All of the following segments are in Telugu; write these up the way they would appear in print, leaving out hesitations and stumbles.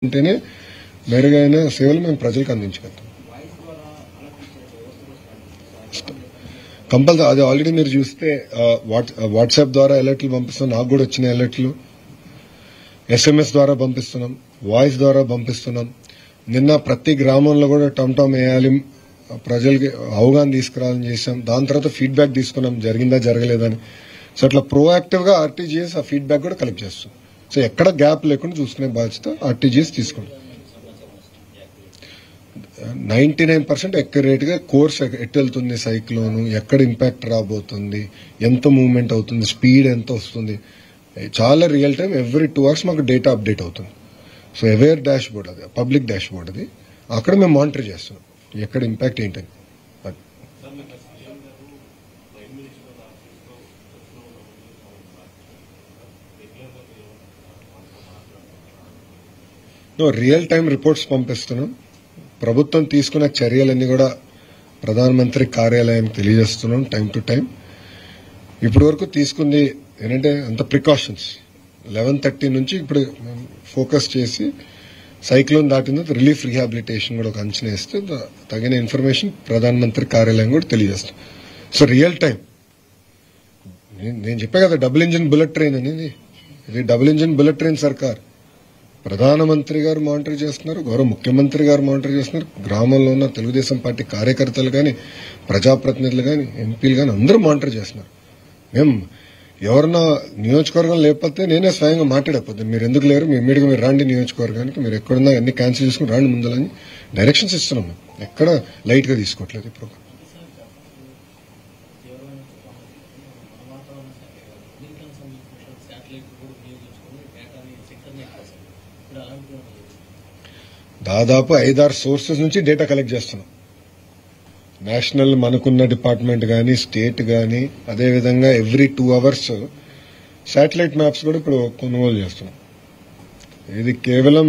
ఉంటేనే మెరుగైన సేవలు మేము ప్రజలకు అందించగలుగుతాం. కంపల్సరీ అది ఆల్రెడీ మీరు చూస్తే వాట్సాప్ ద్వారా అలర్ట్లు పంపిస్తున్నాం. నాకు కూడా వచ్చిన అలర్ట్లు SMS ద్వారా పంపిస్తున్నాం, వాయిస్ ద్వారా పంపిస్తున్నాం. నిన్న ప్రతి గ్రామంలో కూడా టమ్ వేయాలి, ప్రజలకి అవగాహన తీసుకురావాలని చేశాం. దాని తర్వాత ఫీడ్బ్యాక్ తీసుకున్నాం, జరిగిందా జరగలేదని. సో అట్లా ప్రోయాక్టివ్ గా RTGS ఆ ఫీడ్బ్యాక్ కూడా కలెక్ట్ చేస్తాం. సో ఎక్కడ గ్యాప్ లేకుండా చూసుకునే బాధ్యత RTGS తీసుకుంటాం. 99% అక్యురేట్ గా కోర్స్ ఎట్టు వెళ్తుంది, సైక్లోన్ ఎక్కడ ఇంపాక్ట్ రాబోతుంది, ఎంత మూవ్మెంట్ అవుతుంది, స్పీడ్ ఎంత వస్తుంది, చాలా రియల్ టైం ఎవ్రీ 2 hours మాకు డేటా అప్డేట్ అవుతుంది. సో అవేర్ డాష్ బోర్డ్, అది పబ్లిక్ డాష్ బోర్డ్, అది అక్కడ మేము మానిటర్ చేస్తున్నాం ఎక్కడ ఇంపాక్ట్ ఏంటని. రియల్ టైం రిపోర్ట్స్ పంపిస్తున్నాం. ప్రభుత్వం తీసుకున్న చర్యలన్నీ కూడా ప్రధానమంత్రి కార్యాలయానికి తెలియజేస్తున్నాం టైం టు టైం. ఇప్పటి వరకు తీసుకుంది ఏంటంటే అంత ప్రికాషన్స్. 11:30 నుంచి ఇప్పుడు ఫోకస్ చేసి సైక్లోన్ దాటిన రిలీఫ్ రిహాబిలిటేషన్ కూడా ఒక అంచనా వేస్తే తగిన ఇన్ఫర్మేషన్ ప్రధానమంత్రి కార్యాలయం కూడా తెలియజేస్తాం. సో రియల్ టైం నేను చెప్పా కదా, డబుల్ ఇంజిన్ బుల్లెట్ ట్రైన్ అనేది. ఇది డబుల్ ఇంజిన్ బుల్లెట్ ట్రైన్ సర్కార్. ప్రధానమంత్రి గారు మానిటర్ చేస్తున్నారు, గౌరవ ముఖ్యమంత్రి గారు మానిటర్ చేస్తున్నారు, గ్రామంలో ఉన్న తెలుగుదేశం పార్టీ కార్యకర్తలు కానీ, ప్రజాప్రతినిధులు కానీ, ఎంపీలు కానీ అందరూ మానిటర్ చేస్తున్నారు. మేము ఎవరన్నా నియోజకవర్గం లేకపోతే నేనే స్వయంగా మాట్లాడకపోతే మీరు ఎందుకు లేరు, మీ ఇమ్మీడియట్గా మీరు రాండి నియోజకవర్గానికి, మీరు ఎక్కడున్నా అన్ని క్యాన్సిల్ చేసుకుని రాండి ముందలని డైరెక్షన్స్ ఇస్తున్నాం. మేము ఎక్కడ లైట్ గా తీసుకోవట్లేదు ఇప్పుడు. దాదాపు 5-6 సోర్సెస్ నుంచి డేటా కలెక్ట్ చేస్తున్నాం. నేషనల్ మనకున్న డిపార్ట్మెంట్ గానీ, స్టేట్ గానీ, అదేవిధంగా ఎవ్రీ 2 hours శాటిలైట్ మ్యాప్స్ కూడా ఇప్పుడు కొనుగోలు చేస్తున్నాం. ఇది కేవలం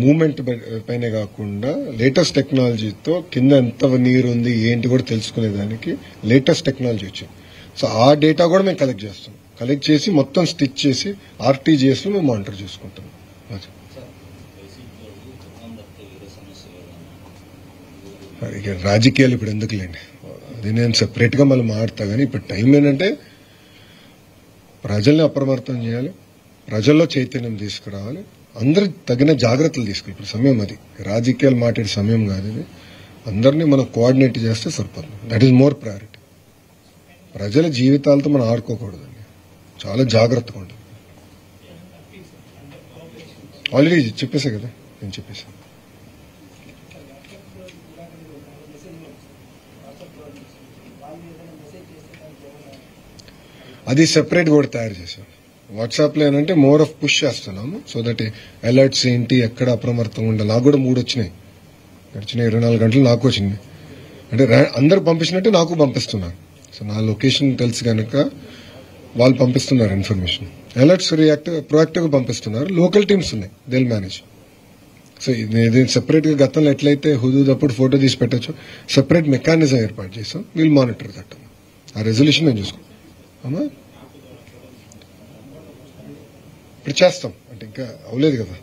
మూవ్మెంట్ పైనే కాకుండా లేటెస్ట్ టెక్నాలజీతో కింద ఎంత నీరు ఉంది ఏంటి కూడా తెలుసుకునేదానికి లేటెస్ట్ టెక్నాలజీ వచ్చింది. సో ఆ డేటా కూడా మేము కలెక్ట్ చేస్తున్నాం. కలెక్ట్ చేసి మొత్తం స్టిచ్ చేసి RTGS లో మేము మానిటర్ చేసుకుంటాం. ఇక రాజకీయాలు ఇప్పుడు ఎందుకులేండి, అది నేను సెపరేట్ గా మళ్ళీ మాట్లాడతా. కానీ ఇప్పుడు టైం ఏంటంటే ప్రజల్ని అప్రమత్తం చేయాలి, ప్రజల్లో చైతన్యం తీసుకురావాలి, అందరు తగిన జాగ్రత్తలు తీసుకోవాలి. ఇప్పుడు సమయం అది, రాజకీయాలు మాట్లాడే సమయం కాదు ఇది. అందరినీ మనం కోఆర్డినేట్ చేస్తే సరిపోతుంది. That is more priority. ప్రజల జీవితాలతో మనం ఆడుకోకూడదండి, చాలా జాగ్రత్తగా ఉండాలి. ఆల్రెడీ చెప్పేసా కదా, నేను చెప్పేసాను. అది సెపరేట్ కూడా తయారు చేశాం. వాట్సాప్ లో ఏంటంటే మోర్ ఆఫ్ పుష్ చేస్తున్నాము. సో దట్ అలర్ట్స్ ఏంటి, ఎక్కడ అప్రమత్తంగా ఉండాలి. నాకు కూడా 3 వచ్చినాయి, గడిచిన 24 గంటలు నాకు వచ్చింది. అంటే అందరు పంపించినట్టు నాకు పంపిస్తున్నారు. సో నా లొకేషన్ తెలుసు కనుక వాళ్ళు పంపిస్తున్నారు ఇన్ఫర్మేషన్. అలర్ట్స్ ప్రొయాక్టివ్ గా పంపిస్తున్నారు. లోకల్ టీమ్స్ ఉన్నాయి, దే విల్ మేనేజ్. సో ఇది సెపరేట్ గా గతంలో ఎట్లయితే హుదూదప్పుడు ఫోటో తీసి పెట్టచ్చు, సెపరేట్ మెకానిజం ఏర్పాటు చేసాం. We'll monitor that. ఆ రెజల్యూషన్ మేము చూసుకోం అమ్మా. ఇప్పుడు చేస్తాం అంటే ఇంకా అవలేదు కదా,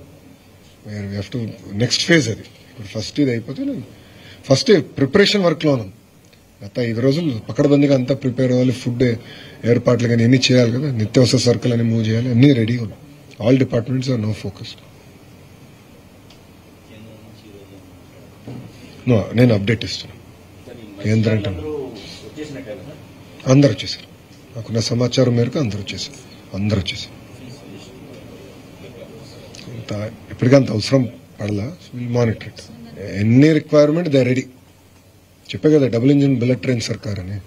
నెక్స్ట్ ఫేజ్ అది. ఇప్పుడు ఫస్ట్ ఇది అయిపోతే ఫస్ట్ ప్రిపరేషన్ వర్క్ లో ఉన్నాం. గత 5 రోజులు పకడ్బందీగా అంతా ప్రిపేర్ అవ్వాలి. ఫుడ్ ఏర్పాట్లు కానీ అన్ని చేయాలి కదా, నిత్యావసర సరుకులు అని మూవ్ చేయాలి, అన్ని రెడీగా ఉన్నాయి. All departments are no focused. నేను అప్డేట్ ఇస్తున్నాను. కేంద్రం అందరు వచ్చేసారు, నాకున్న సమాచారం మేరకు అందరూ వచ్చేసారు. ఇప్పటికంత అవసరం పడలా. Will monitor it. ఎన్ని రిక్వైర్మెంట్ దే రెడీ. చెప్పే కదా డబుల్ ఇంజిన్ బుల్లెట్ ట్రైన్ సర్కార్ అని,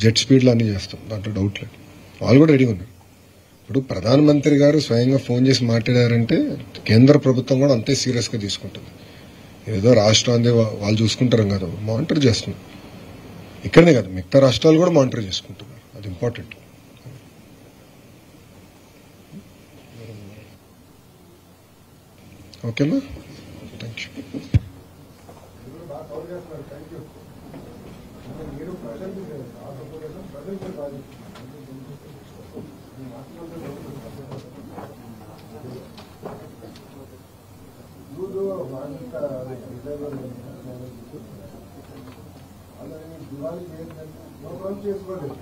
జెట్ స్పీడ్ లో అన్ని చేస్తాం, దాంట్లో డౌట్ లేదు. వాళ్ళు కూడా రెడీగా ఉన్నారు. ఇప్పుడు ప్రధానమంత్రి గారు స్వయంగా ఫోన్ చేసి మాట్లాడారంటే కేంద్ర ప్రభుత్వం కూడా అంతే సీరియస్ గా తీసుకుంటుంది. ఏదో రాష్ట్రం అందే వాళ్ళు చూసుకుంటారు కదా, మానిటర్ చేస్తున్నారు. ఇక్కడనే కాదు, మిగతా రాష్ట్రాలు కూడా మానిటర్ చేసుకుంటున్నారు. అది ఇంపార్టెంట్. ఓకేనా, థ్యాంక్ యూ. దివాళీ చేసుకోలేదు